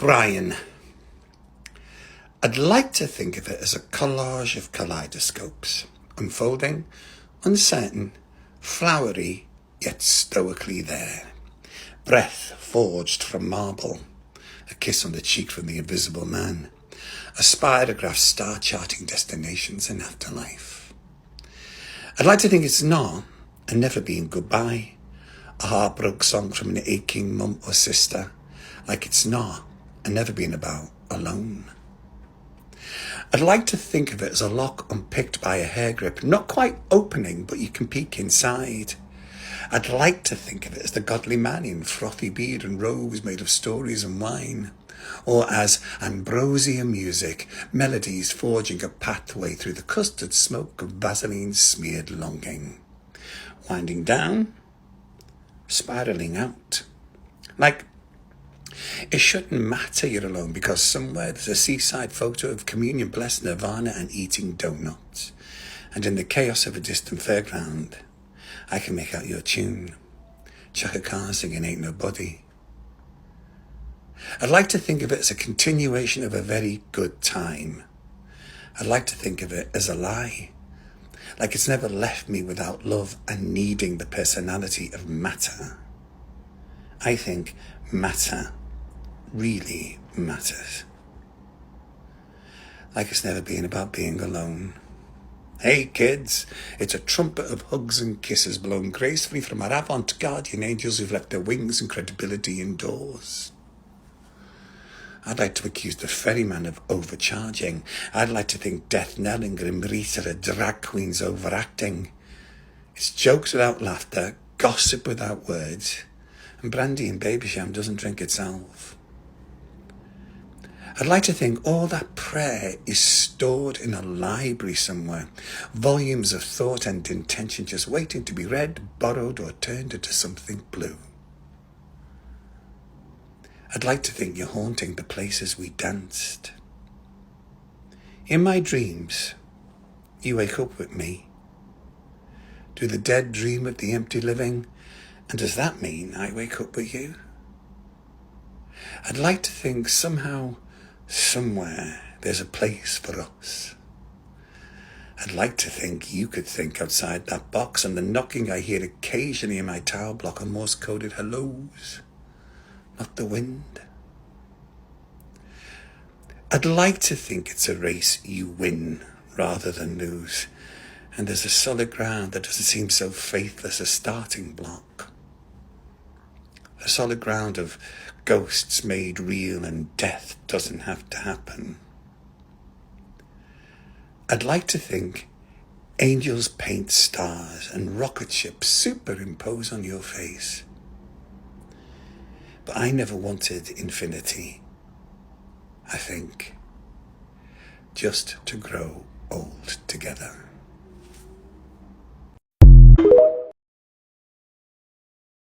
Brian. I'd like to think of it as a collage of kaleidoscopes, unfolding, uncertain, flowery, yet stoically there. Breath forged from marble, a kiss on the cheek from the invisible man, a spirograph star-charting destinations in afterlife. I'd like to think it's not, and never been goodbye, a heartbroken song from an aching mum or sister, like it's not, and never been about alone. I'd like to think of it as a lock unpicked by a hair grip, not quite opening, but you can peek inside. I'd like to think of it as the godly man in frothy beard and robes made of stories and wine, or as ambrosia music, melodies forging a pathway through the custard smoke of Vaseline-smeared longing, winding down, spiralling out. Like, it shouldn't matter you're alone because somewhere there's a seaside photo of communion-blessed nirvana and eating donuts. And in the chaos of a distant fairground, I can make out your tune. Chaka Khan singing Ain't Nobody. I'd like to think of it as a continuation of a very good time. I'd like to think of it as a lie. Like it's never left me without love and needing the personality of matter. I think matter really matters. Like it's never been about being alone. Hey kids, it's a trumpet of hugs and kisses blown gracefully from our avant-guardian angels who've left their wings and credibility indoors. I'd like to accuse the ferryman of overcharging. I'd like to think Death Knell and Grim Reaper are drag queens overacting. It's jokes without laughter, gossip without words, and brandy and Babycham doesn't drink itself. I'd like to think all that prayer is stored in a library somewhere, volumes of thought and intention just waiting to be read, borrowed, or turned into something blue. I'd like to think you're haunting the places we danced. In my dreams, you wake up with me. Do the dead dream of the empty living? And does that mean I wake up with you? I'd like to think somehow, somewhere, there's a place for us. I'd like to think you could think outside that box, and the knocking I hear occasionally in my tower block are Morse-coded hellos, not the wind. I'd like to think it's a race you win rather than lose, and there's a solid ground that doesn't seem so faithless a starting block. A solid ground of ghosts made real and death doesn't have to happen. I'd like to think angels paint stars and rocket ships superimpose on your face. But I never wanted infinity. I think just to grow old together.